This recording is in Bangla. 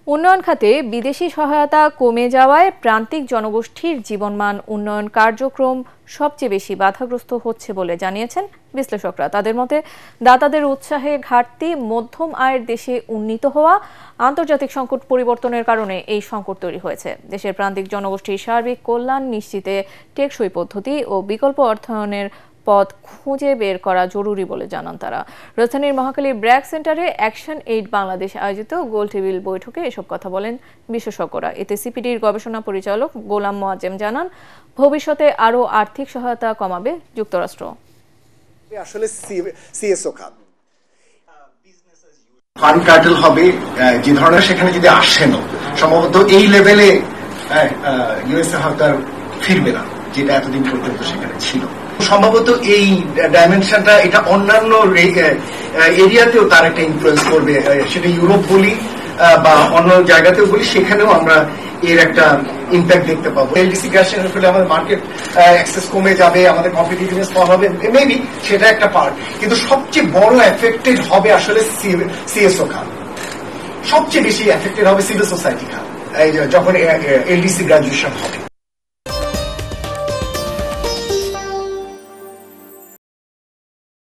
উন্নয়ন খাতে বিদেশি সহায়তা কমে যাওয়ায় প্রান্তিক জনগোষ্ঠীর জীবনমান উন্নয়ন কার্যক্রম সবচেয়ে বেশি বাধাগ্রস্ত হচ্ছে বলে জানিয়েছেন বিশ্লেষকরা। তাদের মতে দাতাদের উৎসাহে ঘাটতি, মধ্যম আয়ের দেশে উন্নীত হওয়া, আন্তর্জাতিক সংকট পরিবর্তনের কারণে এই সংকট তৈরি হয়েছে। দেশের প্রান্তিক জনগোষ্ঠীর সার্বিক কল্যাণ নিশ্চিতে টেকসই পদ্ধতি ও বিকল্প অর্থায়নের পথ খুঁজে বের করা জরুরি বলে জানান তারা। রাজধানীর মহাখালীর ব্র্যাক সেন্টারে অ্যাকশন এইড বাংলাদেশ আয়োজিত গোলটেবিল বৈঠকে এসব কথা বলেন বিশেষজ্ঞরা। এতে সিপিডির গবেষণা পরিচালক গোলাম মোয়াজ্জেম জানান, ভবিষ্যতে আরও আর্থিক সহায়তা কমাবে যুক্তরাষ্ট্র। আসলে সিএসও খাত ফান্ড কার্টেল হবে যে ধরনের, সেখানে যদি আসেন সম্ভবত এই লেভেলে ইউএসএ হয়তো আর ফিরবে না, যেটা এতদিন পর্যন্ত সেখানে ছিল। সম্ভবত এই ডাইমেনশনটা এটা অন্যান্য এরিয়াতেও তার একটা ইনফ্লুয়েন্স করবে, সেটা ইউরোপ বলি বা অন্য জায়গাতেও বলি, সেখানেও আমরা এর একটা ইম্প্যাক্ট দেখতে পাবো। এলডিসি গ্যাসের ফলে আমাদের মার্কেট অ্যাক্সেস কমে যাবে, আমাদের কম্পিটিটিভনেস কম হবে, মেবি সেটা একটা পার্ট। কিন্তু সবচেয়ে বড় এফেক্টেড হবে আসলে সিএসও খাত, সবচেয়ে বেশি এফেক্টেড হবে সিভিল সোসাইটি খাত যখন এলডিসি গ্রাজুয়েশন হবে।